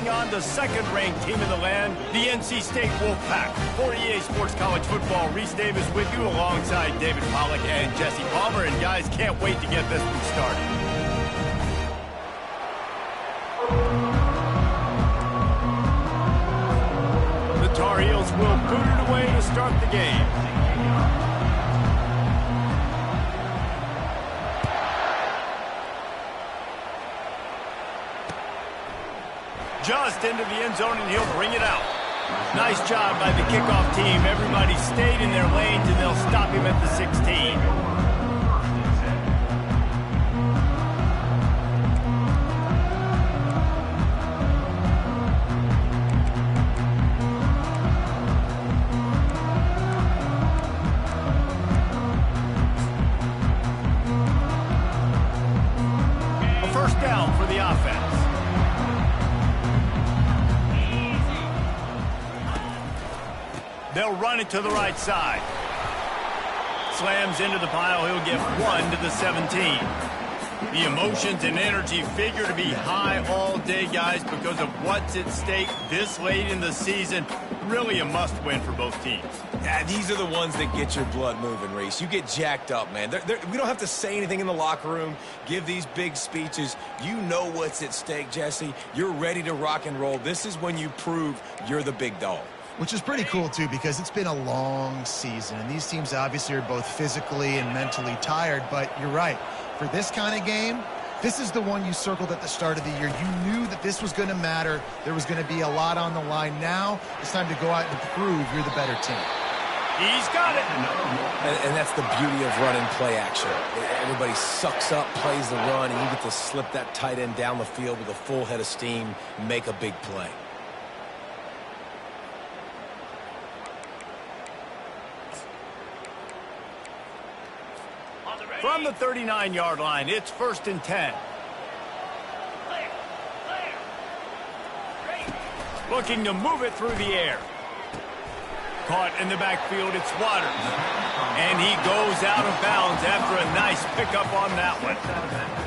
taking on the second-ranked team in the land, the NC State Wolfpack. For EA Sports College Football, Reese Davis with you alongside David Pollack and Jesse Palmer. And guys, can't wait to get this one started. The Tar Heels will boot it away to start the game. Just into the end zone, and he'll bring it out. Nice job by the kickoff team. Everybody stayed in their lanes, and they'll stop him at the 16. A first down for the offense. They'll run it to the right side. Slams into the pile. He'll get 1 to the 17. The emotions and energy figure to be high all day, guys, because of what's at stake this late in the season. Really a must-win for both teams. Yeah, these are the ones that get your blood moving, Reese. You get jacked up, man. We don't have to say anything in the locker room, give these big speeches. You know what's at stake, Jesse. You're ready to rock and roll. This is when you prove you're the big dog. Which is pretty cool, too, because it's been a long season. And these teams obviously are both physically and mentally tired. But you're right. For this kind of game, this is the one you circled at the start of the year. You knew that this was going to matter. There was going to be a lot on the line. Now it's time to go out and prove you're the better team. He's got it. And that's the beauty of running play action. Everybody sucks up, plays the run, and you get to slip that tight end down the field with a full head of steam, make a big play. From the 39-yard line, it's 1st and 10. Looking to move it through the air. Caught in the backfield, it's Waters. And he goes out of bounds after a nice pickup on that one.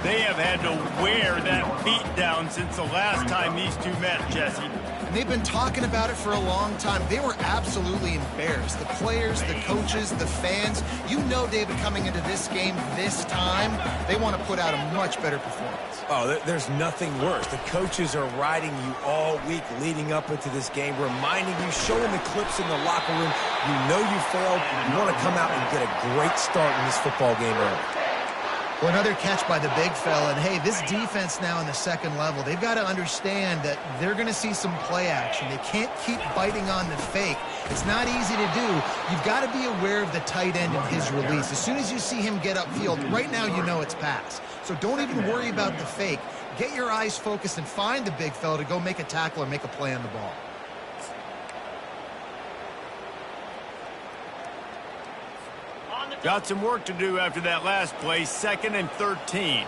They have had to wear that beat down since the last time these two met, Jesse. And they've been talking about it for a long time. They were absolutely embarrassed. The players, the coaches, the fans. You know, David, coming into this game this time, they want to put out a much better performance. Oh, there's nothing worse. The coaches are riding you all week leading up into this game, reminding you, showing the clips in the locker room. You know you failed. You want to come out and get a great start in this football game early. Well, another catch by the big fella. And, hey, this defense now in the second level, they've got to understand that they're going to see some play action. They can't keep biting on the fake. It's not easy to do. You've got to be aware of the tight end and his release. As soon as you see him get upfield, right now you know it's pass. So don't even worry about the fake. Get your eyes focused and find the big fella to go make a tackle or make a play on the ball. Got some work to do after that last play, 2nd and 13.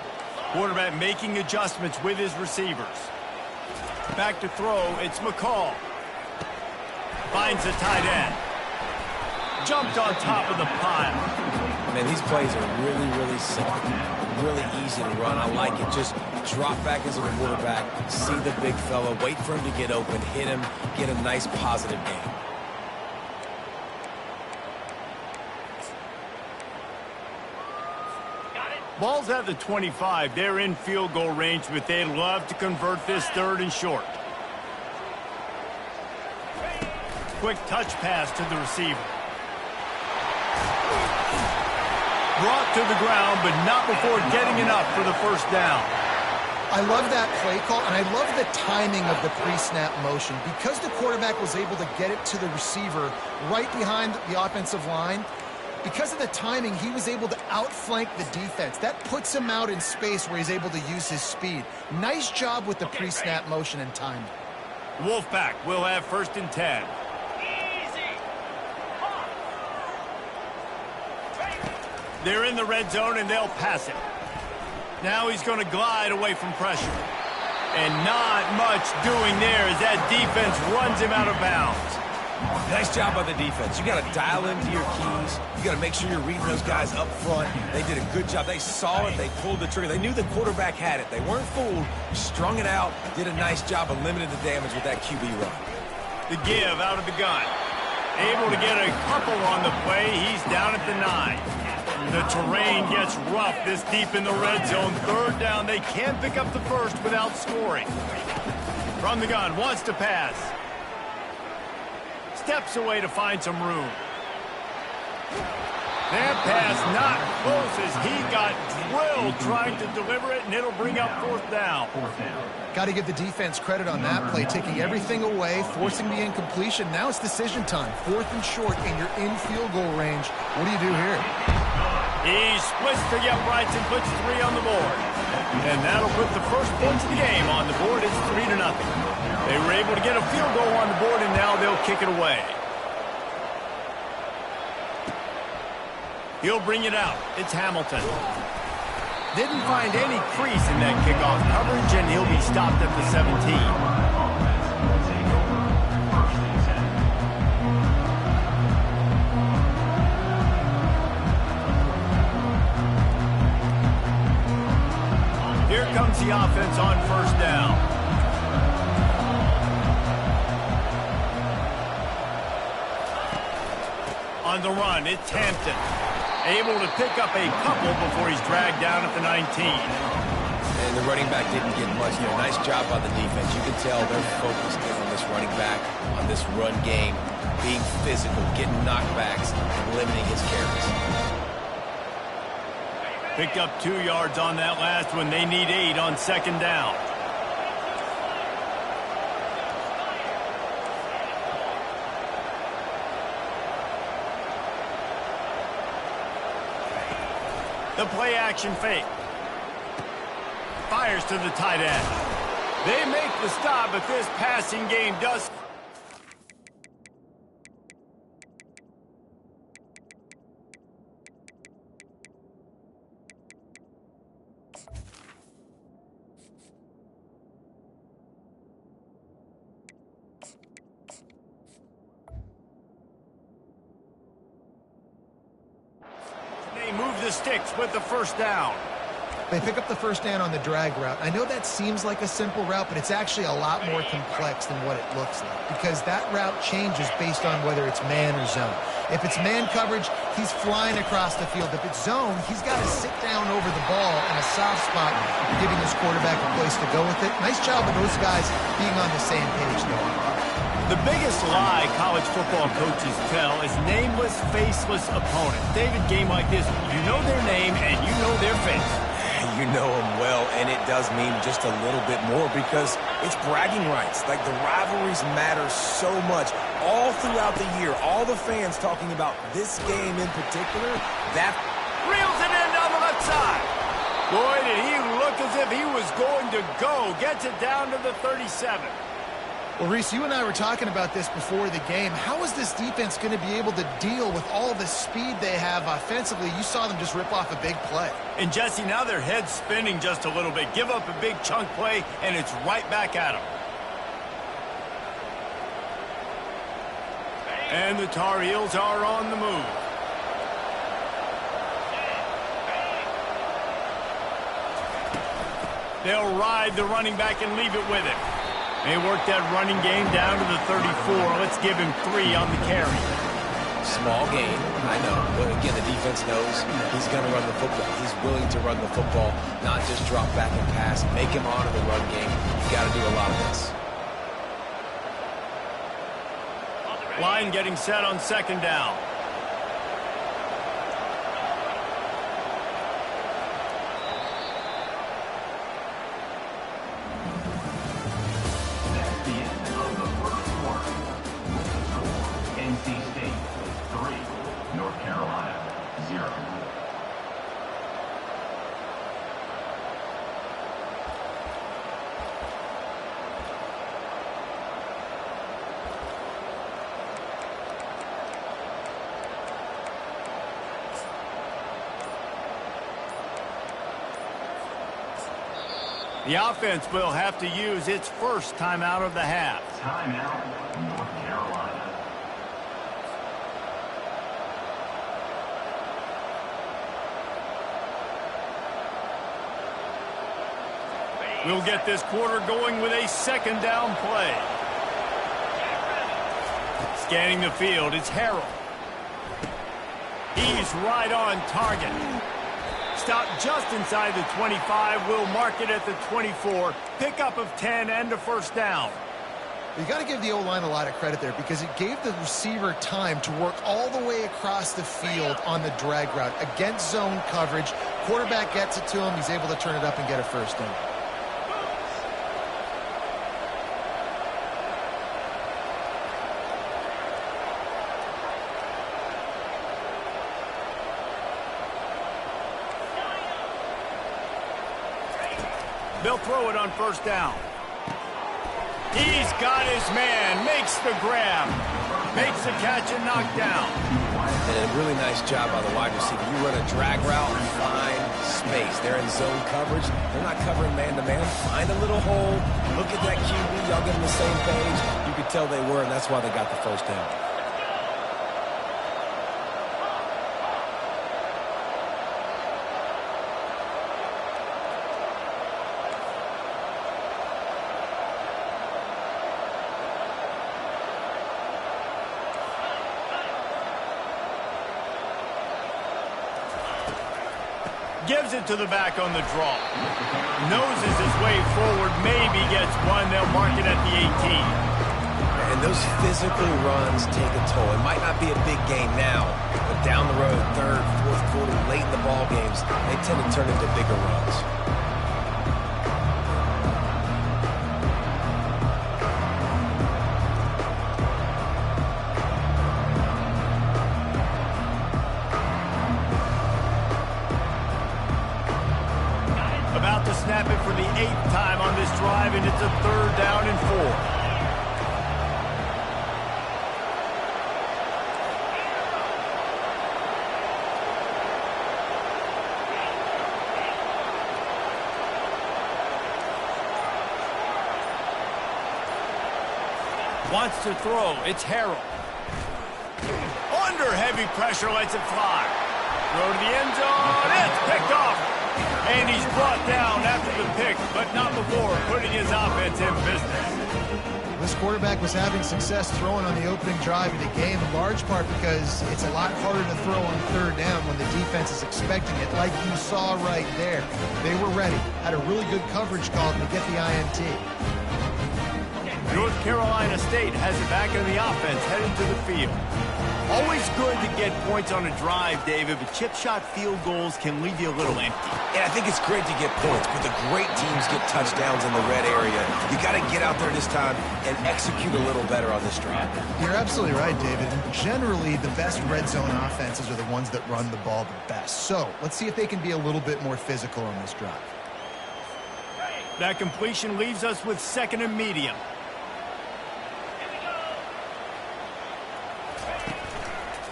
Quarterback making adjustments with his receivers. Back to throw, it's McCall. Finds the tight end. Jumped on top of the pile. Man, these plays are really, really simple. Really easy to run. I like it. Just drop back as a quarterback, see the big fella, wait for him to get open, hit him, get a nice positive game. Ball's at the 25. They're in field goal range, but they'd love to convert this 3rd and short. Quick touch pass to the receiver. Brought to the ground, but not before getting enough for the first down. I love that play call, and I love the timing of the pre-snap motion. Because the quarterback was able to get it to the receiver right behind the offensive line, because of the timing, he was able to outflank the defense. That puts him out in space where he's able to use his speed. Nice job with the pre-snap motion and timing. Wolfpack will have 1st and 10. They're in the red zone, and they'll pass it. Now he's going to glide away from pressure. And not much doing there as that defense runs him out of bounds. Nice job by the defense. You got to dial into your keys. You got to make sure you're reading those guys up front. They did a good job. They saw it. They pulled the trigger. They knew the quarterback had it. They weren't fooled. Strung it out. Did a nice job of limiting the damage with that QB run. The give out of the gun. Able to get a couple on the play. He's down at the 9. The terrain gets rough this deep in the red zone. Third down. They can't pick up the first without scoring. From the gun. Wants to pass. Steps away to find some room. That pass not close as he got drilled trying to deliver it, and it'll bring up fourth down. Got to give the defense credit on that play, taking everything away, forcing the incompletion. Now it's decision time. 4th and short, and you're in field goal range. What do you do here? He splits the uprights and puts 3 on the board. And that'll put the first points of the game on the board. It's 3-0. They were able to get a field goal on the board, and now they'll kick it away. He'll bring it out. It's Hamilton. Didn't find any crease in that kickoff coverage, and he'll be stopped at the 17. Here comes the offense on first down. On the run, it's Hampton. Able to pick up a couple before he's dragged down at the 19. And the running back didn't get much there. Nice job by the defense. You can tell they're focused in on this running back, on this run game, being physical, getting knockbacks, and limiting his carries. Picked up 2 yards on that last one. They need 8 on second down. The play action fake. Fires to the tight end. They make the stop, but this passing game does. Move the sticks with the first down. They pick up the first down on the drag route. I know that seems like a simple route, but it's actually a lot more complex than what it looks like because that route changes based on whether it's man or zone. If it's man coverage, he's flying across the field. If it's zone, he's got to sit down over the ball in a soft spot, giving his quarterback a place to go with it. Nice job of those guys being on the same page, though. The biggest lie college football coaches tell is nameless, faceless opponents. David, game like this, you know their name and you know their face. You know them well, and it does mean just a little bit more because it's bragging rights. Like, the rivalries matter so much. All throughout the year, all the fans talking about this game in particular, that reels it in down the left side. Boy, did he look as if he was going to go. Gets it down to the 37. Well, Reese, you and I were talking about this before the game. How is this defense going to be able to deal with all the speed they have offensively? You saw them just rip off a big play. And, Jesse, now their head's spinning just a little bit. Give up a big chunk play, and it's right back at them. And the Tar Heels are on the move. They'll ride the running back and leave it with him. They work that running game down to the 34. Let's give him 3 on the carry. small gain, I know. But again, the defense knows he's going to run the football. He's willing to run the football, not just drop back and pass, make him honor the run game. You've got to do a lot of this. Line getting set on second down. The offense will have to use its first timeout of the half. Timeout, North Carolina. We'll get this quarter going with a second down play. Scanning the field, it's Harrell. He's right on target. Stopped just inside the 25. We'll mark it at the 24. Pickup of 10 and a first down. You got to give the O-line a lot of credit there because it gave the receiver time to work all the way across the field on the drag route against zone coverage. Quarterback gets it to him. He's able to turn it up and get a first down. They'll throw it on first down. He's got his man, makes the grab, makes the catch and knock down. And a really nice job by the wide receiver. You run a drag route, find space. They're in zone coverage. They're not covering man-to-man. Find a little hole. Look at that QB. Y'all get on the same page. You could tell they were, and that's why they got the first down. Gives it to the back on the draw. Noses his way forward, maybe gets one. They'll mark it at the 18. And those physical runs take a toll. It might not be a big game now, but down the road, third, fourth quarter, late in the ball games, they tend to turn into bigger runs. Snap it for the 8th time on this drive, and it's a third down and 4. Wants to throw. It's Harrell. Under heavy pressure, lets it fly. Throw to the end zone. It's picked off. And he's brought down after the pick, but not before putting his offense in business. This quarterback was having success throwing on the opening drive of the game, in large part because it's a lot harder to throw on third down when the defense is expecting it, like you saw right there. They were ready, had a really good coverage call to get the INT. North Carolina State has it back on the offense, heading to the field. Always good to get points on a drive, David, but chip shot field goals can leave you a little empty. And I think it's great to get points, but the great teams get touchdowns in the red area. You got to get out there this time and execute a little better on this drive. You're absolutely right, David. Generally, the best red zone offenses are the ones that run the ball the best. So let's see if they can be a little bit more physical on this drive. That completion leaves us with second and medium.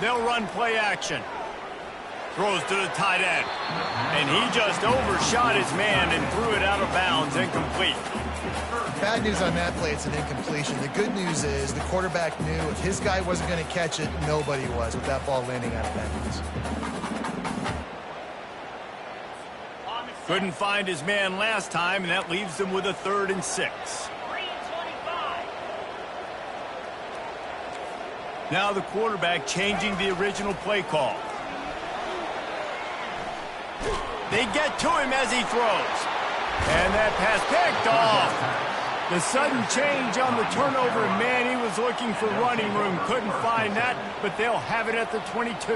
They'll run play action. Throws to the tight end. And he just overshot his man and threw it out of bounds, incomplete. Bad news on that play, it's an incompletion. The good news is the quarterback knew if his guy wasn't going to catch it, nobody was with that ball landing out of bounds. Couldn't find his man last time, and that leaves them with a 3rd and 6. Now the quarterback changing the original play call. They get to him as he throws. And that pass picked off. The sudden change on the turnover, and man, he was looking for running room. Couldn't find that, but they'll have it at the 22.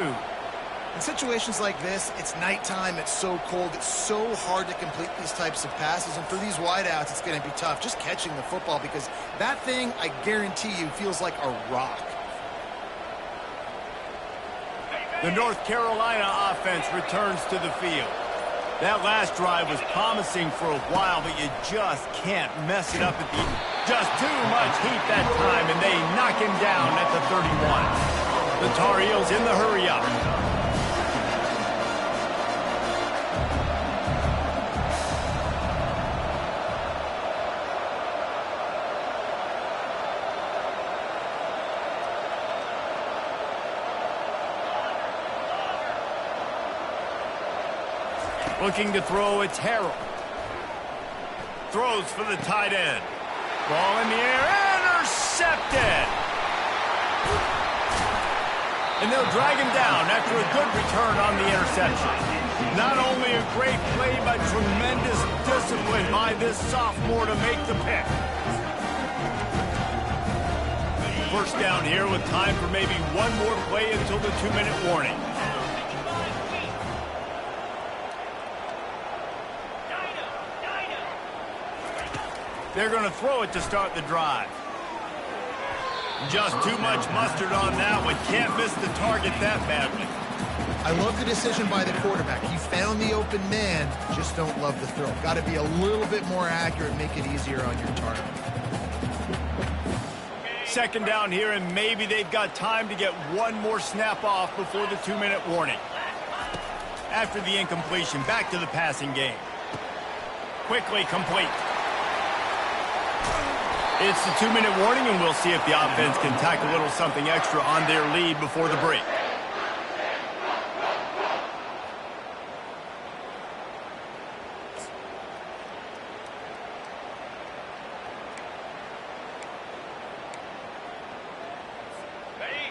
In situations like this, it's nighttime, it's so cold, it's so hard to complete these types of passes, and for these wideouts, it's going to be tough just catching the football because that thing, I guarantee you, feels like a rock. The North Carolina offense returns to the field. That last drive was promising for a while, but you just can't mess it up at the end. Just too much heat that time, and they knock him down at the 31. The Tar Heels in the hurry-up. Looking to throw, it's Harrell. throws for the tight end. Ball in the air, intercepted. And they'll drag him down after a good return on the interception. Not only a great play, but tremendous discipline by this sophomore to make the pick. First down here with time for maybe one more play until the 2-minute warning. They're going to throw it to start the drive. Just too much mustard on that one. Can't miss the target that badly. I love the decision by the quarterback. He found the open man, just don't love the throw. Got to be a little bit more accurate, make it easier on your target. Second down here, and maybe they've got time to get one more snap off before the 2-minute warning. After the incompletion, back to the passing game. Quickly complete. It's the 2-minute warning, and we'll see if the offense can tack a little something extra on their lead before the break.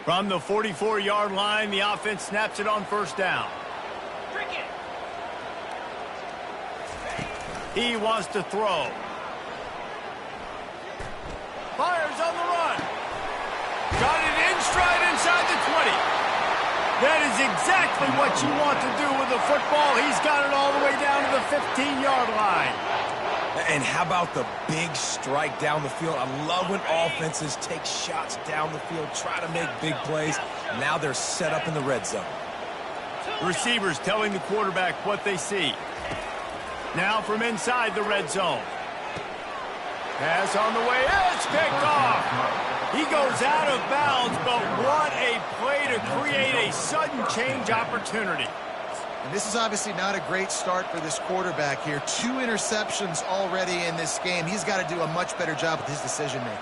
From the 44-yard line, the offense snaps it on first down. He wants to throw. Fires on the run. Got it in stride inside the 20. That is exactly what you want to do with a football. He's got it all the way down to the 15-yard line. And how about the big strike down the field? I love when offenses take shots down the field, try to make big plays. Now they're set up in the red zone. Receivers telling the quarterback what they see. Now from inside the red zone. Pass on the way. It's picked off. He goes out of bounds, but what a play to create a sudden change opportunity. And this is obviously not a great start for this quarterback here. 2 interceptions already in this game. He's got to do a much better job with his decision-making.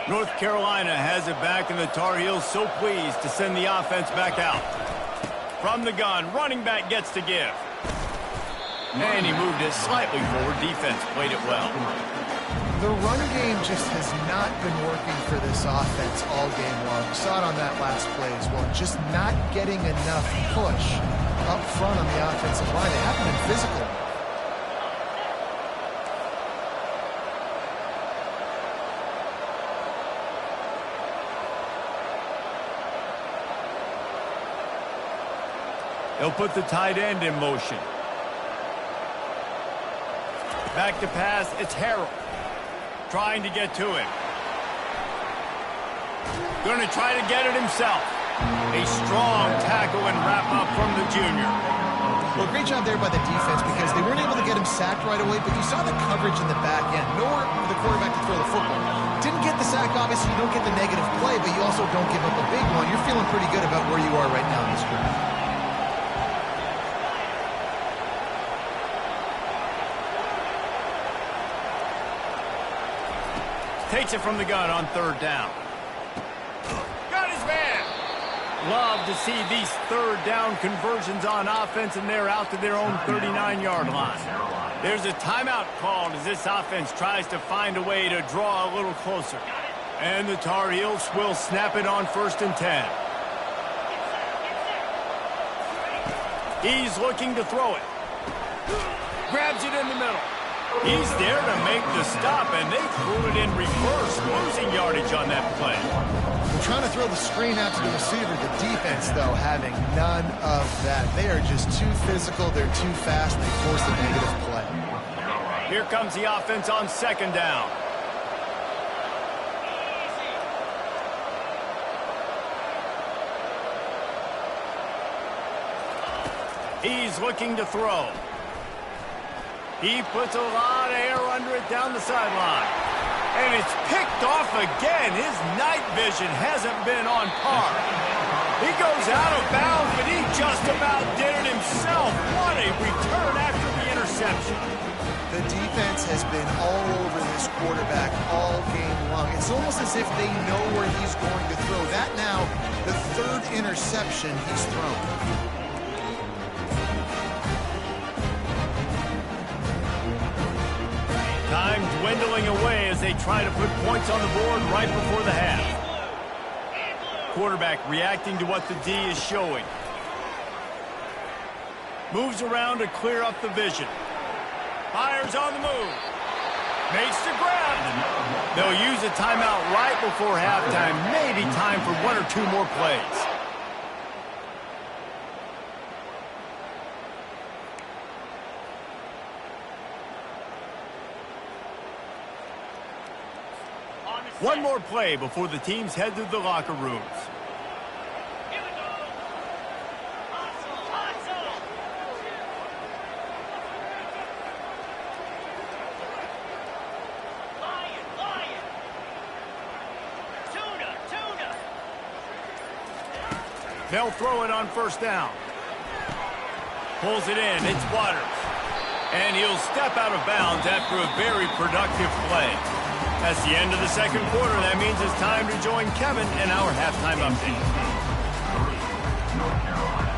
North Carolina has it back, and the Tar Heels so pleased to send the offense back out. From the gun, running back gets to give. And he moved it slightly forward. Defense played it well. The run game just has not been working for this offense all game long. We saw it on that last play as well. Just not getting enough push up front on the offensive line. They haven't been physical. They'll put the tight end in motion. Back to pass, it's Harrell. Trying to get to him. Going to try to get it himself. A strong tackle and wrap up from the junior. Well, great job there by the defense because they weren't able to get him sacked right away, but you saw the coverage in the back end. Nowhere for the quarterback to throw the football. Didn't get the sack, obviously you don't get the negative play, but you also don't give up a big one. You're feeling pretty good about where you are right now in this drive. Takes it from the gun on third down. Got his man. Love to see these third down conversions on offense, and they're out to their own 39-yard line. There's a timeout called as this offense tries to find a way to draw a little closer. And the Tar Heels will snap it on 1st and 10. He's looking to throw it. Grabs it in the middle. He's there to make the stop, and they threw it in reverse, losing yardage on that play. They're trying to throw the screen out to the receiver. The defense, though, having none of that. They are just too physical. They're too fast. They force a negative play. Here comes the offense on 2nd down. He's looking to throw. He puts a lot of air under it down the sideline. And it's picked off again. His night vision hasn't been on par. He goes out of bounds, but he just about did it himself. What a return after the interception. The defense defense has been all over this quarterback all game long. It's almost as if they know where he's going to throw. That now, the third interception he's thrown. Time dwindling away as they try to put points on the board right before the half. Quarterback reacting to what the D is showing. Moves around to clear up the vision. Fires on the move. Makes the grab. They'll use a timeout right before halftime. Maybe time for one or two more plays. One more play before the teams head to the locker rooms. They'll throw it on first down. Pulls it in. It's Waters. And he'll step out of bounds after a very productive play. That's the end of the second quarter. That means it's time to join Kevin in our halftime update.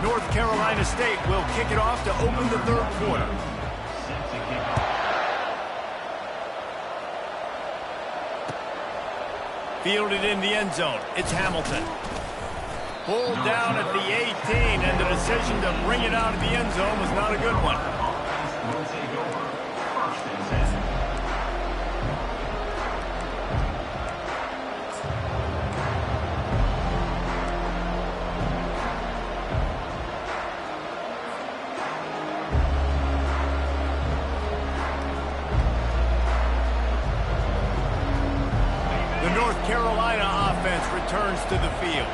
North Carolina State will kick it off to open the third quarter. Fielded in the end zone. It's Hamilton. Pulled down at the 18, and the decision to bring it out of the end zone was not a good one. The North Carolina offense returns to the field.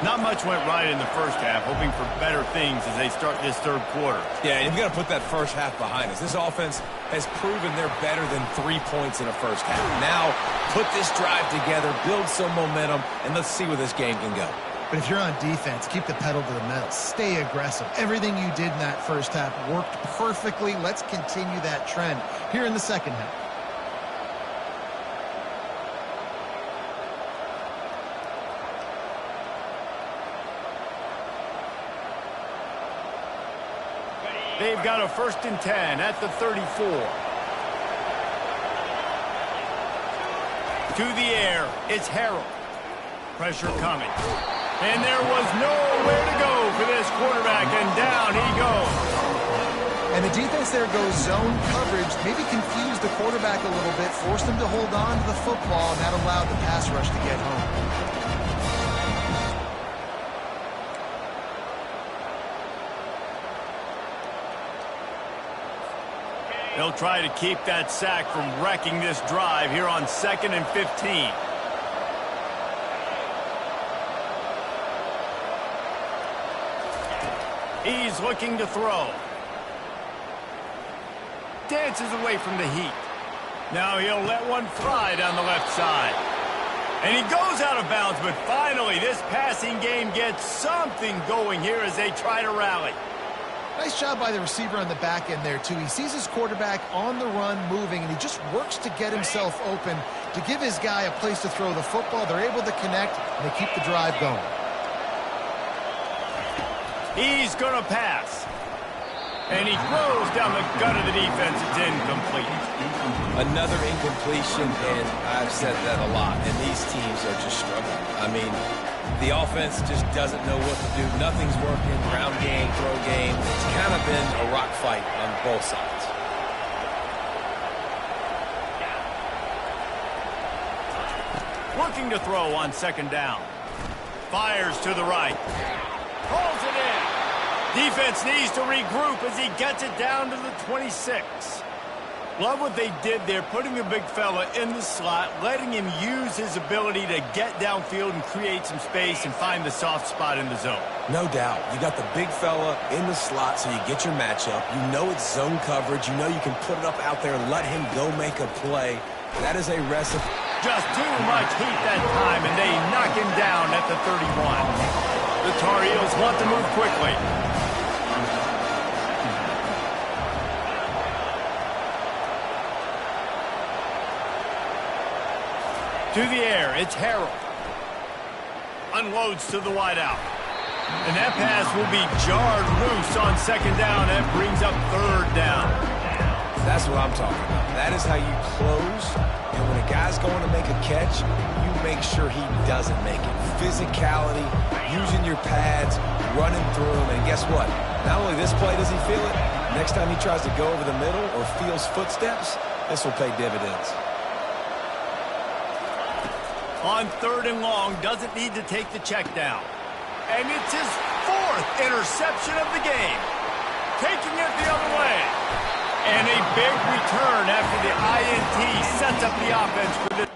Not much went right in the first half, hoping for better things as they start this third quarter. Yeah, you've got to put that first half behind us. This offense has proven they're better than 3 points in a first half. Now, put this drive together, build some momentum, and let's see where this game can go. But if you're on defense, keep the pedal to the metal. Stay aggressive. Everything you did in that first half worked perfectly. Let's continue that trend here in the second half. They've got a 1st and 10 at the 34. To the air, it's Harold. Pressure coming. And there was nowhere to go for this quarterback, and down he goes. And the defense there goes zone coverage, maybe confused the quarterback a little bit, forced him to hold on to the football, and that allowed the pass rush to get home. They'll try to keep that sack from wrecking this drive here on 2nd and 15. He's looking to throw. Dances away from the heat. Now he'll let one fly down the left side. And he goes out of bounds, but finally this passing game gets something going here as they try to rally. Nice job by the receiver on the back end there, too. He sees his quarterback on the run moving, and he just works to get himself open to give his guy a place to throw the football. They're able to connect, and they keep the drive going. He's going to pass. And he throws down the gut of the defense. It's incomplete. Another incompletion, and I've said that a lot, and these teams are just struggling. I mean, the offense just doesn't know what to do. Nothing's working. Ground game, throw game. It's kind of been a rock fight on both sides. Looking to throw on 2nd down. Fires to the right. Pulls it in. Defense needs to regroup as he gets it down to the 26. Love what they did there, putting the big fella in the slot, letting him use his ability to get downfield and create some space and find the soft spot in the zone. No doubt. You got the big fella in the slot so you get your matchup. You know it's zone coverage. You know you can put it up out there and let him go make a play. That is a recipe. Just too much heat that time, and they knock him down at the 31. The Tar Heels want to move quickly. To the air, it's Harold. Unloads to the wideout. And that pass will be jarred loose on second down. That brings up third down. That's what I'm talking about. That is how you close. And when a guy's going to make a catch, you make sure he doesn't make it. Physicality, using your pads, running through him. And guess what? Not only this play does he feel it, next time he tries to go over the middle or feels footsteps, this will pay dividends. On third and long, doesn't need to take the check down. And it's his fourth interception of the game. Taking it the other way. And a big return after the INT sets up the offense for this.